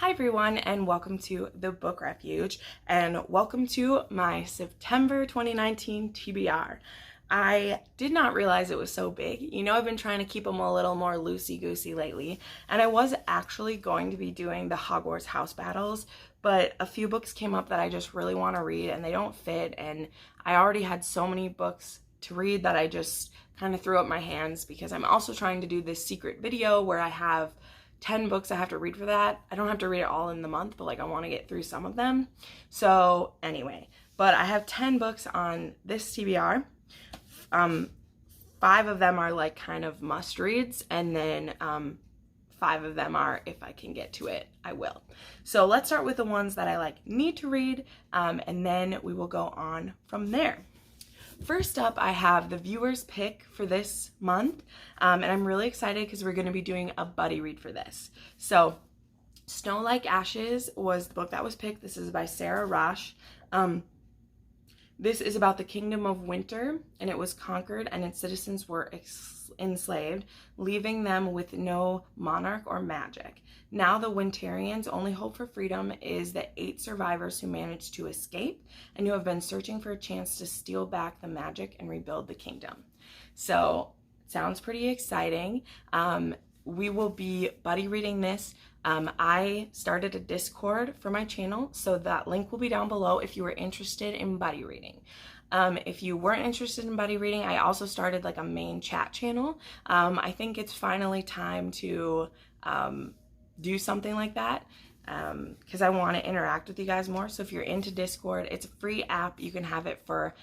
Hi everyone, and welcome to the Book Refuge, and welcome to my September 2019 TBR. I did not realize it was so big. You know, I've been trying to keep them a little more loosey-goosey lately, and I was actually going to be doing the Hogwarts house battles, but a few books came up that I just really want to read, and they don't fit, and I already had so many books to read that I just kind of threw up my hands because I'm also trying to do this secret video where I have 10 books I have to read for that. I don't have to read it all in the month, but like I want to get through some of them. So anyway, but I have 10 books on this TBR. 5 of them are like kind of must reads, and then 5 of them are if I can get to it, I will. So let's start with the ones that I like need to read, and then we will go on from there. First up, I have the viewer's pick for this month, and I'm really excited because we're going to be doing a buddy read for this. So, Snow Like Ashes was the book that was picked. This is by Sarah Rosh. This is about the Kingdom of Winter, and it was conquered and its citizens were enslaved, leaving them with no monarch or magic. Now the Winterians' only hope for freedom is the 8 survivors who managed to escape and who have been searching for a chance to steal back the magic and rebuild the kingdom. So, sounds pretty exciting. We will be buddy reading this. I started a Discord for my channel, so that link will be down below if you were interested in buddy reading. If you weren't interested in buddy reading, I also started like a main chat channel. I think it's finally time to do something like that because I want to interact with you guys more. So if you're into Discord, it's a free app. You can have it for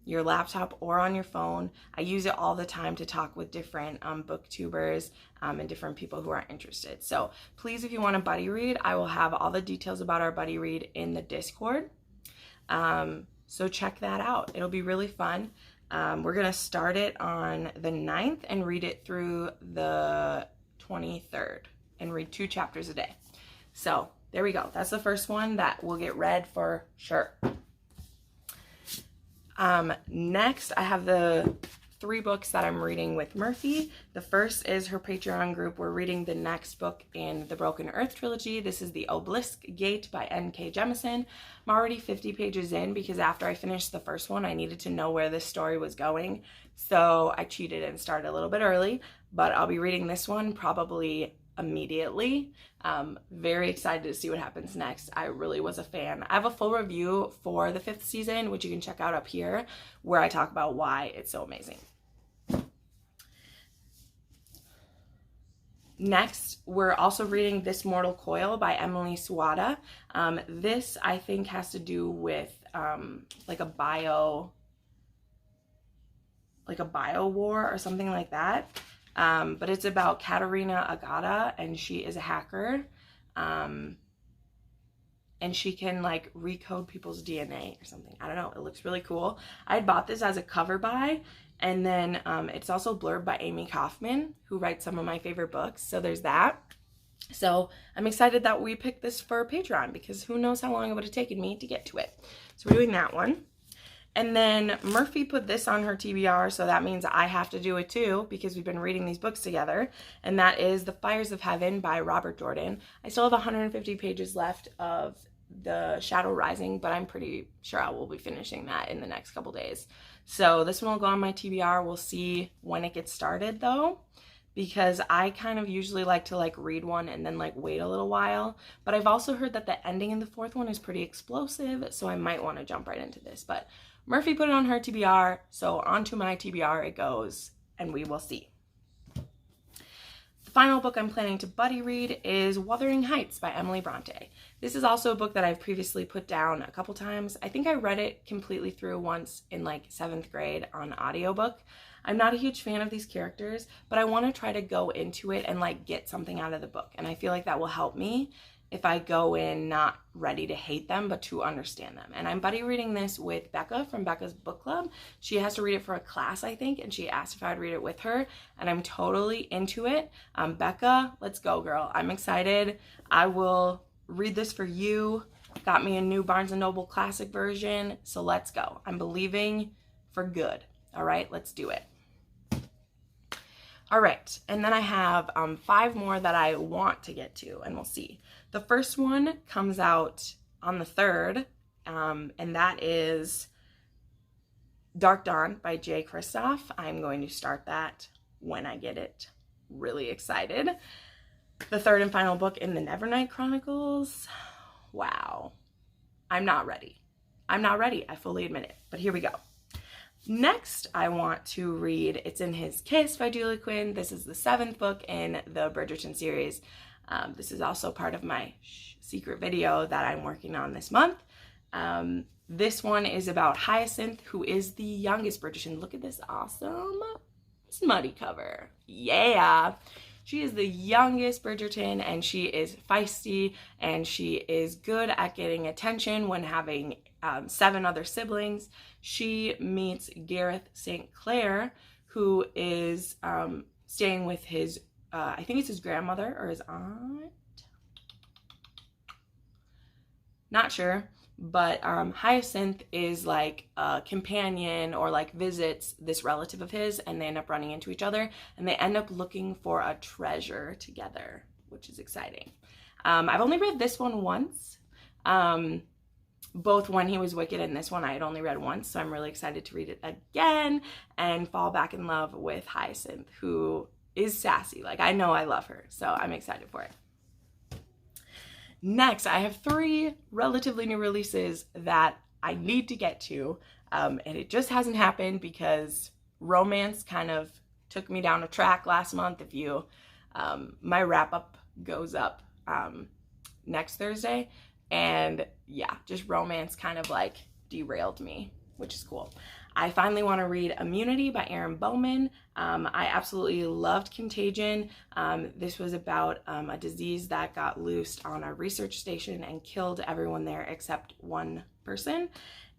your laptop or on your phone. I use it all the time to talk with different booktubers and different people who are interested. So please, if you want a buddy read, I will have all the details about our buddy read in the Discord. So check that out. It'll be really fun. We're going to start it on the 9th and read it through the 23rd and read 2 chapters a day. So there we go. That's the first one that will get read for sure. Next, I have the 3 books that I'm reading with Murphy. The first is her Patreon group. We're reading the next book in the Broken Earth trilogy. This is the Obelisk Gate by N.K. Jemisin. I'm already 50 pages in because after I finished the first one, I needed to know where this story was going. So I cheated and started a little bit early, but I'll be reading this one probably immediately. Very excited to see what happens next. I really was a fan. I have a full review for the 5th season, which you can check out up here, where I talk about why it's so amazing. Next, we're also reading This Mortal Coil by Emily Suada. This, I think, has to do with like a bio war or something like that. But it's about Katerina Agata, and she is a hacker, and she can like recode people's DNA or something. I don't know. It looks really cool. I had bought this as a cover buy, and then it's also blurred by Amy Kaufman, who writes some of my favorite books. So there's that. So I'm excited that we picked this for Patreon because who knows how long it would have taken me to get to it. So we're doing that one. And then Murphy put this on her TBR, so that means I have to do it too because we've been reading these books together. And that is The Fires of Heaven by Robert Jordan. I still have 150 pages left of The Shadow Rising, but I'm pretty sure I will be finishing that in the next couple days. So this one will go on my TBR. We'll see when it gets started though, because I kind of usually like to like read one and then like wait a little while. But I've also heard that the ending in the 4th one is pretty explosive, so I might want to jump right into this. But Murphy put it on her TBR, so onto my TBR it goes, and we will see. The final book I'm planning to buddy read is Wuthering Heights by Emily Bronte. This is also a book that I've previously put down a couple times. I think I read it completely through once in like 7th grade on audiobook. I'm not a huge fan of these characters, but I want to try to go into it and like get something out of the book, and I feel like that will help me if I go in not ready to hate them, but to understand them. And I'm buddy reading this with Becca from Becca's Book Club. She has to read it for a class, I think, and she asked if I'd read it with her, and I'm totally into it. Becca, let's go, girl. I'm excited. I will read this for you. Got me a new Barnes & Noble Classic version, so let's go. I'm believing for good. All right, let's do it. All right, and then I have 5 more that I want to get to, and we'll see. The first one comes out on the 3rd, and that is Dark Dawn by Jay Kristoff. I'm going to start that when I get it. Really excited. The 3rd and final book in the Nevernight Chronicles. Wow. I'm not ready. I'm not ready. I fully admit it. But here we go. Next, I want to read It's in His Kiss by Julie Quinn. This is the 7th book in the Bridgerton series. This is also part of my secret video that I'm working on this month. This one is about Hyacinth, who is the youngest Bridgerton. Look at this awesome smutty cover. Yeah! She is the youngest Bridgerton, and she is feisty, and she is good at getting attention when having 7 other siblings. She meets Gareth St. Clair, who is staying with his, I think it's his grandmother or his aunt? Not sure. But Hyacinth is like a companion or like visits this relative of his, and they end up running into each other, and they end up looking for a treasure together, which is exciting. I've only read this one once. Both When He Was Wicked and this one I had only read once, so I'm really excited to read it again and fall back in love with Hyacinth, who is sassy. Like, I know I love her, so I'm excited for it. Next, I have 3 relatively new releases that I need to get to, and it just hasn't happened because romance kind of took me down a track last month. If you, my wrap-up goes up next Thursday, and yeah, just romance kind of like derailed me, which is cool. I finally want to read Immunity by Erin Bowman. I absolutely loved Contagion. This was about a disease that got loosed on a research station and killed everyone there except one person.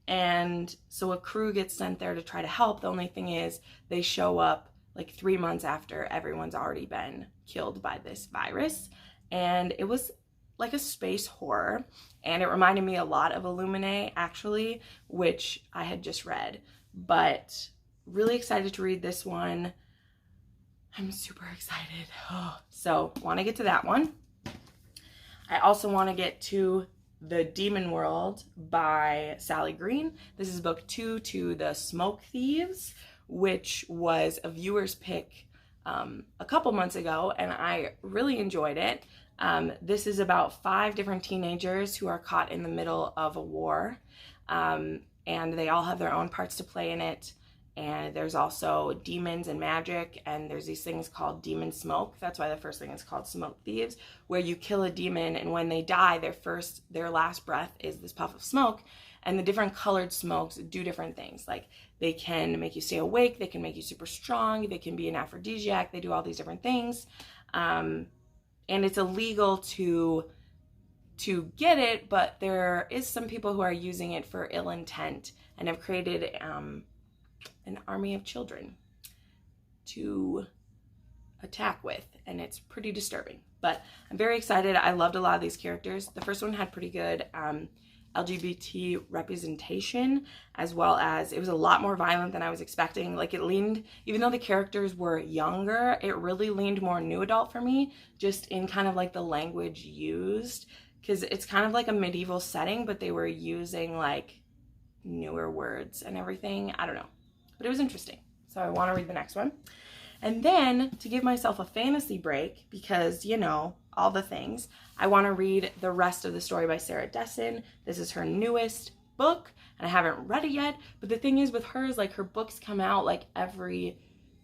And so a crew gets sent there to try to help. The only thing is they show up like 3 months after everyone's already been killed by this virus. And it was like a space horror. And it reminded me a lot of Illuminae, actually, which I had just read. But really excited to read this one. I'm super excited. Oh, so want to get to that one. I also want to get to The Demon World by Sally Green. This is book 2 to the Smoke Thieves, which was a viewer's pick a couple months ago, and I really enjoyed it. This is about 5 different teenagers who are caught in the middle of a war. And they all have their own parts to play in it. And there's also demons and magic, and there's these things called demon smoke. That's why the first thing is called Smoke Thieves, where you kill a demon, and when they die, their last breath is this puff of smoke. And the different colored smokes do different things. Like, they can make you stay awake, they can make you super strong, they can be an aphrodisiac, they do all these different things. And it's illegal to get it, but there is some people who are using it for ill intent and have created an army of children to attack with, and it's pretty disturbing. But I'm very excited. I loved a lot of these characters. The first one had pretty good LGBT representation, as well as it was a lot more violent than I was expecting. Like, it leaned, even though the characters were younger, it really leaned more new adult for me, just in kind of like the language used. Because it's kind of like a medieval setting, but they were using like newer words and everything. I don't know. But it was interesting. So I want to read the next one. And then to give myself a fantasy break, because, you know, all the things, I want to read the rest of the story by Sarah Dessen. This is her newest book, and I haven't read it yet. But the thing is with hers, like, her books come out like every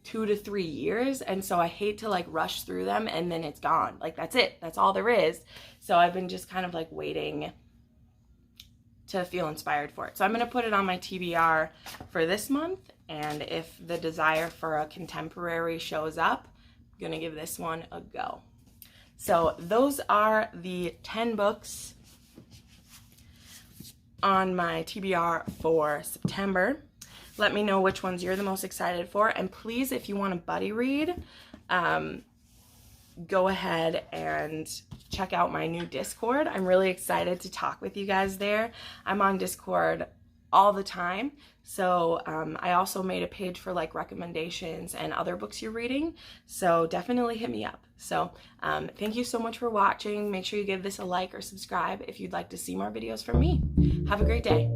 2 to 3 years, and so I hate to like rush through them and then it's gone. Like, that's it. That's all there is. So I've been just kind of like waiting to feel inspired for it. So I'm going to put it on my TBR for this month, and if the desire for a contemporary shows up, I'm going to give this one a go. So those are the 10 books on my TBR for September. Let me know which ones you're the most excited for. And please, if you want a buddy read, go ahead and check out my new Discord. I'm really excited to talk with you guys there. I'm on Discord all the time. So I also made a page for like recommendations and other books you're reading. So definitely hit me up. So thank you so much for watching. Make sure you give this a like or subscribe if you'd like to see more videos from me. Have a great day.